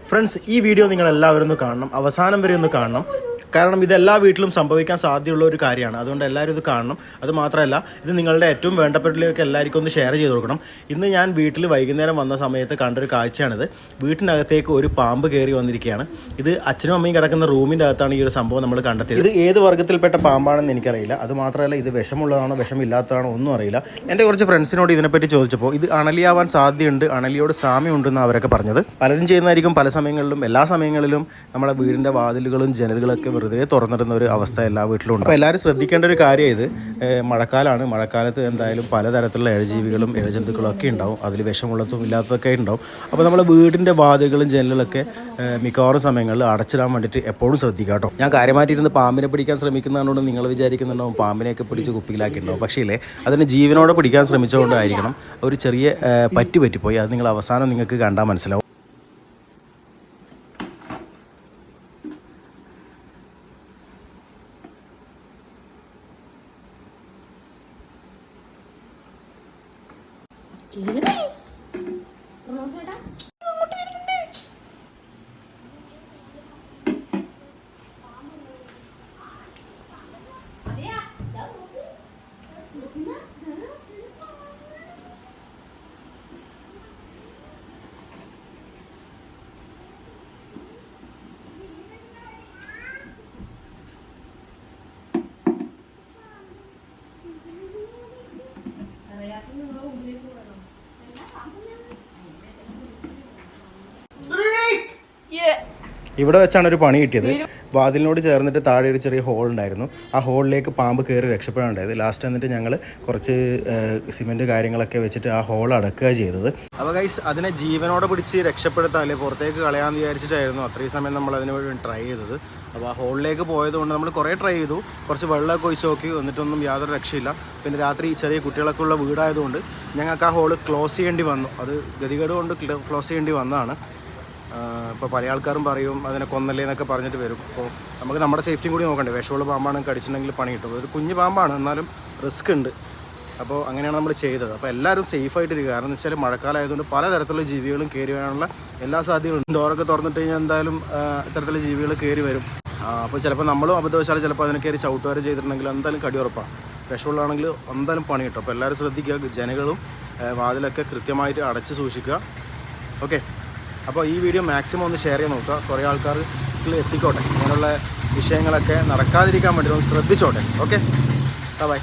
Friends, ഈ video നിങ്ങൾ എല്ലാവരും ഒന്ന് കാണണം, അവസാനം വരെ ഒന്ന് കാണണം. കാരണം ഇതെല്ലാ വീട്ടിലും സംഭവിക്കാൻ സാധ്യതയുള്ള ഒരു കാര്യമാണ്. അതുകൊണ്ട് എല്ലാവരും ഇത് കാണണം. അത് മാത്രമല്ല, ഇത് നിങ്ങളുടെ ഏറ്റവും വേണ്ടപ്പെട്ടവരിലേക്ക് എല്ലാവർക്കും ഒന്ന് ഷെയർ ചെയ്ത് കൊടുക്കണം. ഇന്ന് ഞാൻ വീട്ടിൽ വൈകുന്നേരം വന്ന സമയത്ത് കണ്ടൊരു കാഴ്ചയാണിത്. വീട്ടിനകത്തേക്ക് ഒരു പാമ്പ് കയറി വന്നിരിക്കുകയാണ്. ഇത് അച്ഛനും അമ്മയും കിടക്കുന്ന റൂമിൻ്റെ അകത്താണ് ഈ ഒരു സംഭവം നമ്മൾ കണ്ടെത്തിയത്. ഇത് ഏത് വർഗ്ഗത്തിൽപ്പെട്ട പാമ്പാണെന്ന് എനിക്കറിയില്ല. അത് മാത്രമല്ല, ഇത് വിഷമുള്ളതാണോ വിഷമില്ലാത്തതാണോ ഒന്നും അറിയില്ല. എൻ്റെ കുറച്ച് ഫ്രണ്ട്സിനോട് ഇതിനെപ്പറ്റി ചോദിച്ചപ്പോൾ ഇത് അണലിയാവാൻ സാധ്യതയുണ്ട്, അണലിയോട് സാമ്യമുണ്ടെന്ന് അവരൊക്കെ പറഞ്ഞത്. പലരും ചെയ്യുന്നതായിരിക്കും പല സമയങ്ങളിലും. എല്ലാ സമയങ്ങളിലും നമ്മുടെ വീടിൻ്റെ വാതിലുകളും ജനലുകളൊക്കെ വെറുതെ തുറന്നിടുന്ന ഒരു അവസ്ഥ എല്ലാ വീട്ടിലും ഉണ്ട്. അപ്പോൾ എല്ലാവരും ശ്രദ്ധിക്കേണ്ട ഒരു കാര്യം ഇത്. മഴക്കാലമാണ്. മഴക്കാലത്ത് എന്തായാലും പലതരത്തിലുള്ള ഇഴജീവികളും ഇഴജന്തുക്കളും ഒക്കെ ഉണ്ടാവും. അതിൽ വിഷമുള്ളതും ഇല്ലാത്തതൊക്കെ ഉണ്ടാവും. അപ്പോൾ നമ്മൾ വീടിൻ്റെ വാതിലുകളും ജനലുകളൊക്കെ മിക്കവാറും സമയങ്ങളിൽ അടച്ചിടാൻ വേണ്ടിയിട്ട് എപ്പോഴും ശ്രദ്ധിക്കുക കേട്ടോ. ഞാൻ കാര്യമായിട്ടിരുന്ന് പാമ്പിനെ പിടിക്കാൻ ശ്രമിക്കുന്നതുകൊണ്ട് നിങ്ങൾ വിചാരിക്കുന്നുണ്ടാവും പാമ്പിനെയൊക്കെ പിടിച്ച് കുപ്പിയിലാക്കിയിട്ടുണ്ടാവും. പക്ഷേ ഇല്ലേ, അതിന് ജീവനോടെ പിടിക്കാൻ ശ്രമിച്ചുകൊണ്ടായിരിക്കണം ഒരു ചെറിയ പറ്റിപ്പോയി. അത് നിങ്ങൾ അവസാനം നിങ്ങൾക്ക് കണ്ടാൽ മനസ്സിലാവും. ഇവിടെ വെച്ചാണ് ഒരു പണി കിട്ടിയത്. വാതിലിനോട് ചേർന്നിട്ട് താഴെ ഒരു ചെറിയ ഹോൾ ഉണ്ടായിരുന്നു. ആ ഹോളിലേക്ക് പാമ്പ് കയറി രക്ഷപ്പെടാനുണ്ടായത്. ലാസ്റ്റ് എന്നിട്ട് ഞങ്ങൾ കുറച്ച് സിമെൻറ്റ് കാര്യങ്ങളൊക്കെ വെച്ചിട്ട് ആ ഹോൾ അടക്കുക ചെയ്തത്. അപ്പോൾ ഗൈസ്, അതിനെ ജീവനോടെ പിടിച്ച് രക്ഷപ്പെടുത്താൻ അല്ലെ പുറത്തേക്ക് കളയാമെന്ന് വിചാരിച്ചിട്ടായിരുന്നു അത്രയും സമയം നമ്മൾ അതിന് വേണ്ടി ട്രൈ ചെയ്തത്. അപ്പോൾ ആ ഹോളിലേക്ക് പോയതുകൊണ്ട് നമ്മൾ കുറേ ട്രൈ ചെയ്തു. കുറച്ച് വെള്ളമൊക്കെ ഒഴിച്ച് നോക്കി, എന്നിട്ടൊന്നും യാതൊരു രക്ഷയില്ല. പിന്നെ രാത്രി ചെറിയ കുട്ടികളൊക്കെ ഉള്ള വീടായതുകൊണ്ട് ഞങ്ങൾക്ക് ആ ഹോള് ക്ലോസ് ചെയ്യേണ്ടി വന്നു. അത് ഗതികേട് കൊണ്ട് ക്ലോസ് ചെയ്യേണ്ടി വന്നതാണ്. ഇപ്പോൾ പല ആൾക്കാരും പറയും അതിനെ കൊന്നല്ലേ എന്നൊക്കെ പറഞ്ഞിട്ട് വരും. അപ്പോൾ നമുക്ക് നമ്മുടെ സേഫ്റ്റിയും കൂടി നോക്കണ്ടേ. വിഷമുള്ള പാമ്പാണ്, കടിച്ചിട്ടുണ്ടെങ്കിൽ പണി കിട്ടും. ഒരു കുഞ്ഞു പാമ്പാണ്, എന്നാലും റിസ്ക് ഉണ്ട്. അപ്പോൾ അങ്ങനെയാണ് നമ്മൾ ചെയ്തത്. അപ്പോൾ എല്ലാവരും സേഫായിട്ടിരിക്കുക. കാരണം എന്ന് വെച്ചാൽ മഴക്കാലമായതുകൊണ്ട് പലതരത്തിലുള്ള ജീവികളും കയറി വരാനുള്ള എല്ലാ സാധ്യതകളും. ഡോറൊക്കെ തുറന്നിട്ട് കഴിഞ്ഞാൽ എന്തായാലും ഇത്തരത്തിലുള്ള ജീവികൾ കയറി വരും. അപ്പോൾ ചിലപ്പോൾ നമ്മളും അബദ്ധവശാലും ചിലപ്പോൾ അതിനെ കയറി ചവിട്ടുവരെ ചെയ്തിട്ടുണ്ടെങ്കിൽ എന്തായാലും കടി ഉറപ്പാണ്. വിഷമുള്ളതാണെങ്കിൽ എന്തായാലും പണി കിട്ടും. അപ്പോൾ എല്ലാവരും ശ്രദ്ധിക്കുക. ജനങ്ങളും വാതിലൊക്കെ കൃത്യമായിട്ട് അടച്ച് സൂക്ഷിക്കുക. ഓക്കെ, അപ്പോൾ ഈ വീഡിയോ മാക്സിമം ഒന്ന് ഷെയർ ചെയ്ത് നോക്കുക. കുറേ ആൾക്കാർക്ക് എത്തിക്കോട്ടെ. ഇങ്ങനെയുള്ള വിഷയങ്ങളൊക്കെ നടക്കാതിരിക്കാൻ വേണ്ടി ഒന്ന് ശ്രദ്ധിച്ചോട്ടെ. Okay, by.